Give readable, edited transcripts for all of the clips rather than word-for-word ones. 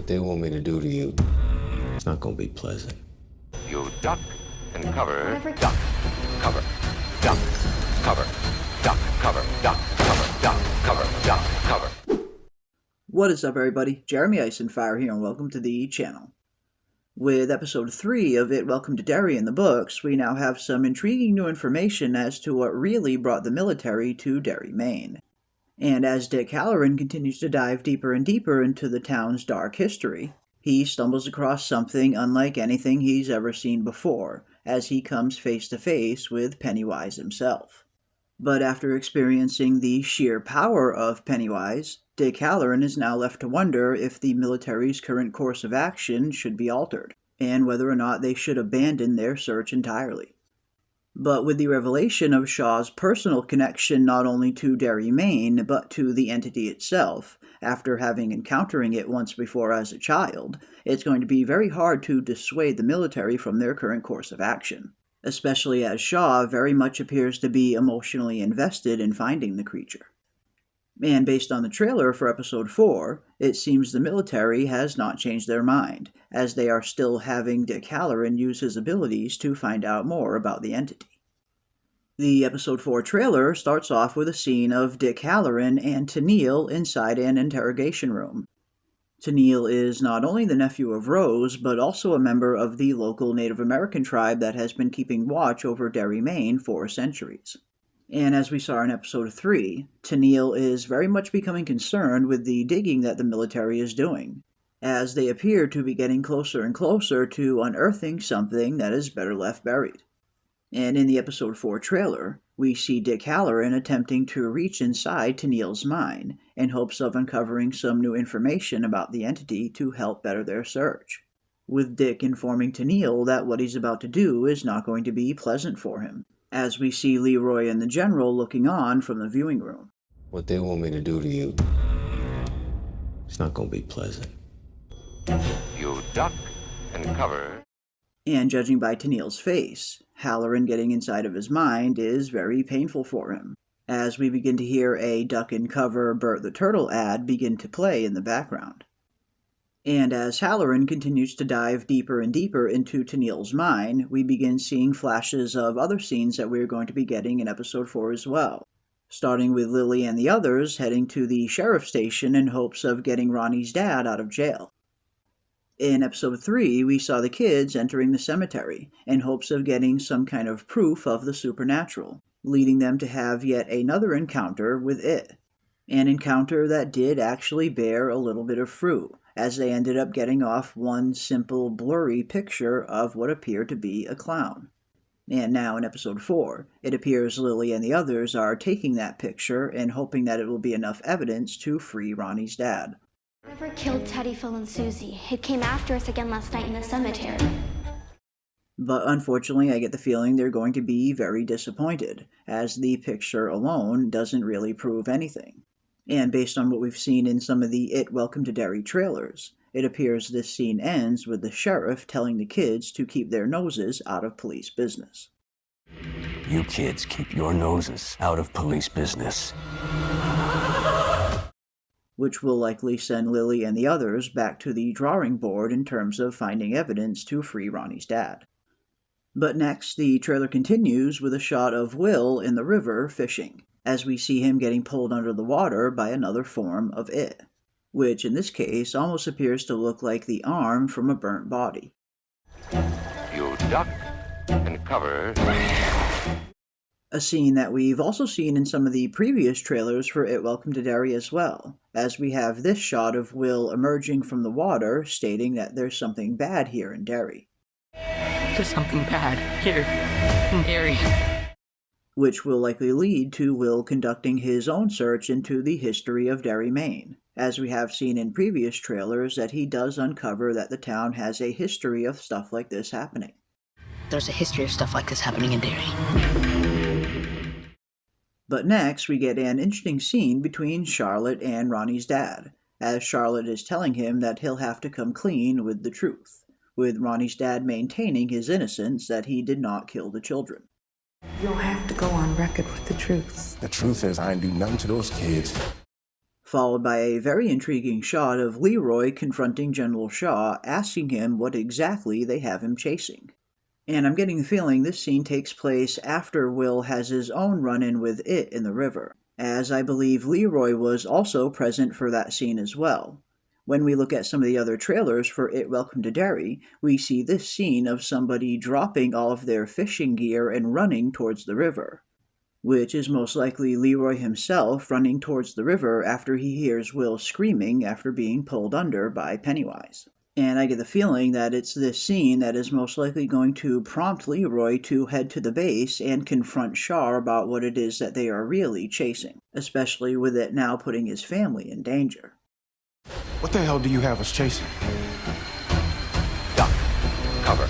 What they want me to do to you, it's not gonna be pleasant. You duck and cover, duck, cover, duck, cover, duck, cover, duck, cover, duck, cover, duck, cover. What is up, everybody? Jeremy Eisenfire here, and welcome to the channel. With episode 3 of It Welcome to Derry in the books, we now have some intriguing new information as to what really brought the military to Derry, Maine. And as Dick Hallorann continues to dive deeper and deeper into the town's dark history, he stumbles across something unlike anything he's ever seen before, as he comes face to face with Pennywise himself. But after experiencing the sheer power of Pennywise, Dick Hallorann is now left to wonder if the military's current course of action should be altered, and whether or not they should abandon their search entirely. But with the revelation of Shaw's personal connection not only to Derry, Maine, but to the entity itself, after having encountering it once before as a child, it's going to be very hard to dissuade the military from their current course of action, especially as Shaw very much appears to be emotionally invested in finding the creature. And based on the trailer for episode 4, it seems the military has not changed their mind, as they are still having Dick Hallorann use his abilities to find out more about the entity. The episode 4 trailer starts off with a scene of Dick Hallorann and Tanil inside an interrogation room. Tanil is not only the nephew of Rose, but also a member of the local Native American tribe that has been keeping watch over Derry, Maine for centuries. And as we saw in episode 3, Tanil is very much becoming concerned with the digging that the military is doing, as they appear to be getting closer and closer to unearthing something that is better left buried. And in the episode 4 trailer, we see Dick Hallorann attempting to reach inside Tanil's mind in hopes of uncovering some new information about the entity to help better their search, with Dick informing Tanil that what he's about to do is not going to be pleasant for him, as we see Leroy and the General looking on from the viewing room. What they want me to do to you, it's not gonna be pleasant. You duck and cover. And judging by Tanil's face, Hallorann getting inside of his mind is very painful for him, as we begin to hear a duck and cover Bert the Turtle ad begin to play in the background. And as Hallorann continues to dive deeper and deeper into Tanil's mind, we begin seeing flashes of other scenes that we're going to be getting in episode 4 as well, starting with Lily and the others heading to the sheriff's station in hopes of getting Ronnie's dad out of jail. In episode 3, we saw the kids entering the cemetery in hopes of getting some kind of proof of the supernatural, leading them to have yet another encounter with it. An encounter that did actually bear a little bit of fruit, as they ended up getting off one simple blurry picture of what appeared to be a clown. And now in episode 4, it appears Lily and the others are taking that picture and hoping that it will be enough evidence to free Ronnie's dad. Whoever killed Teddy, Phil, and Susie, it came after us again last night in the cemetery. But unfortunately, I get the feeling they're going to be very disappointed, as the picture alone doesn't really prove anything. And based on what we've seen in some of the It Welcome to Derry trailers, it appears this scene ends with the sheriff telling the kids to keep their noses out of police business. You kids keep your noses out of police business. Which will likely send Lily and the others back to the drawing board in terms of finding evidence to free Ronnie's dad. But next, the trailer continues with a shot of Will in the river fishing, as we see him getting pulled under the water by another form of it, which in this case almost appears to look like the arm from a burnt body. You duck and cover. A scene that we've also seen in some of the previous trailers for It Welcome to Derry as well, as we have this shot of Will emerging from the water stating that there's something bad here in Derry. There's something bad here in Derry. Which will likely lead to Will conducting his own search into the history of Derry, Maine, as we have seen in previous trailers that he does uncover that the town has a history of stuff like this happening. There's a history of stuff like this happening in Derry. But next, we get an interesting scene between Charlotte and Ronnie's dad, as Charlotte is telling him that he'll have to come clean with the truth, with Ronnie's dad maintaining his innocence that he did not kill the children. You'll have to go on record with the truth. The truth is, I ain't do nothing to those kids. followed by a very intriguing shot of Leroy confronting General Shaw, asking him what exactly they have him chasing. And I'm getting the feeling this scene takes place after Will has his own run-in with It in the river, as I believe Leroy was also present for that scene as well. When we look at some of the other trailers for It Welcome to Derry, we see this scene of somebody dropping all of their fishing gear and running towards the river, which is most likely Leroy himself running towards the river after he hears Will screaming after being pulled under by Pennywise. And I get the feeling that it's this scene that is most likely going to prompt Leroy to head to the base and confront Shaw about what it is that they are really chasing, especially with it now putting his family in danger. What the hell do you have us chasing? Duck. Cover.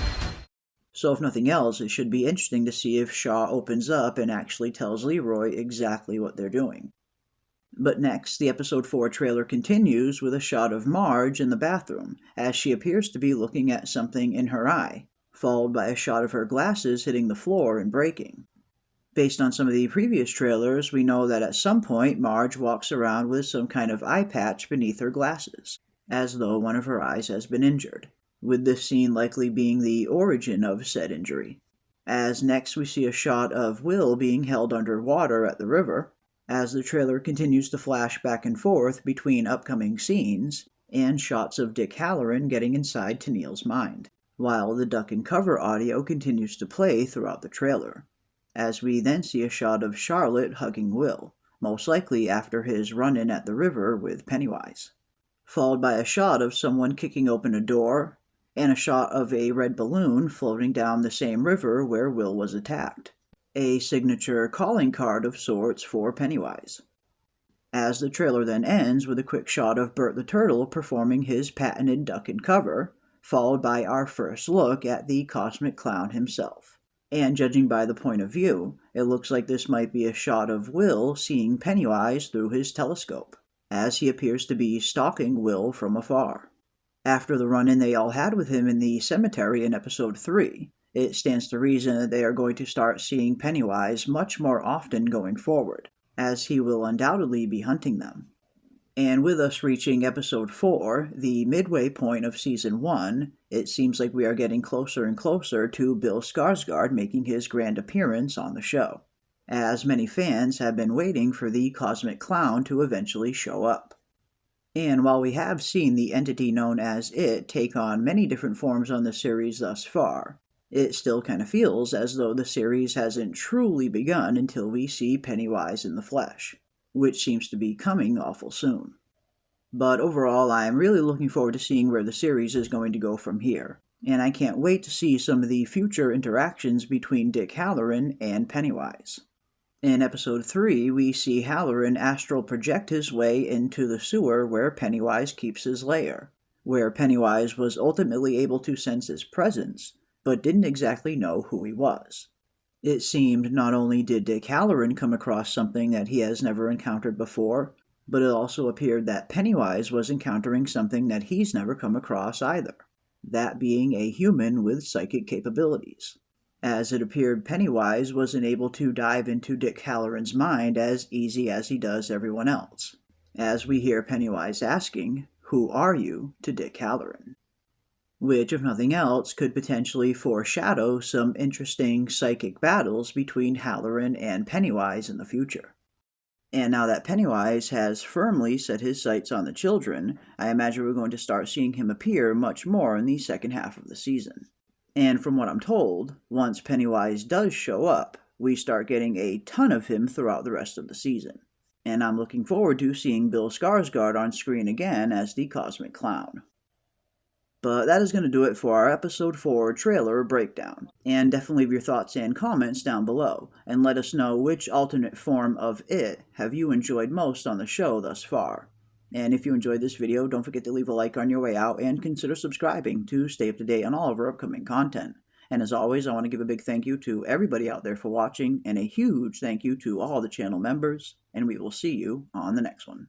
So if nothing else, it should be interesting to see if Shaw opens up and actually tells Leroy exactly what they're doing. But next, the episode 4 trailer continues with a shot of Marge in the bathroom, as she appears to be looking at something in her eye, followed by a shot of her glasses hitting the floor and breaking. Based on some of the previous trailers, we know that at some point Marge walks around with some kind of eye patch beneath her glasses, as though one of her eyes has been injured, with this scene likely being the origin of said injury. As next we see a shot of Will being held underwater at the river, as the trailer continues to flash back and forth between upcoming scenes, and shots of Dick Hallorann getting inside Tanil's mind, while the duck and cover audio continues to play throughout the trailer, as we then see a shot of Charlotte hugging Will, most likely after his run-in at the river with Pennywise, followed by a shot of someone kicking open a door, and a shot of a red balloon floating down the same river where Will was attacked, a signature calling card of sorts for Pennywise. As the trailer then ends with a quick shot of Bert the Turtle performing his patented duck and cover, followed by our first look at the Cosmic Clown himself. And judging by the point of view, it looks like this might be a shot of Will seeing Pennywise through his telescope, as he appears to be stalking Will from afar. After the run-in they all had with him in the cemetery in episode 3, it stands to reason that they are going to start seeing Pennywise much more often going forward, as he will undoubtedly be hunting them. And with us reaching episode 4, the midway point of season 1, it seems like we are getting closer and closer to Bill Skarsgård making his grand appearance on the show, as many fans have been waiting for the Cosmic Clown to eventually show up. And while we have seen the entity known as It take on many different forms on the series thus far, it still kind of feels as though the series hasn't truly begun until we see Pennywise in the flesh, which seems to be coming awful soon. But overall, I am really looking forward to seeing where the series is going to go from here, and I can't wait to see some of the future interactions between Dick Hallorann and Pennywise. In episode 3, we see Hallorann astral project his way into the sewer where Pennywise keeps his lair, where Pennywise was ultimately able to sense his presence, but didn't exactly know who he was. It seemed not only did Dick Hallorann come across something that he has never encountered before, but it also appeared that Pennywise was encountering something that he's never come across either, that being a human with psychic capabilities, as it appeared Pennywise wasn't able to dive into Dick Hallorann's mind as easy as he does everyone else, as we hear Pennywise asking, "Who are you?" to Dick Hallorann, which, if nothing else, could potentially foreshadow some interesting psychic battles between Hallorann and Pennywise in the future. And now that Pennywise has firmly set his sights on the children, I imagine we're going to start seeing him appear much more in the second half of the season. And from what I'm told, once Pennywise does show up, we start getting a ton of him throughout the rest of the season. And I'm looking forward to seeing Bill Skarsgård on screen again as the Cosmic Clown. But that is going to do it for our episode 4 trailer breakdown. And definitely leave your thoughts and comments down below, and let us know which alternate form of It have you enjoyed most on the show thus far. And if you enjoyed this video, don't forget to leave a like on your way out and consider subscribing to stay up to date on all of our upcoming content. And as always, I want to give a big thank you to everybody out there for watching, and a huge thank you to all the channel members, and we will see you on the next one.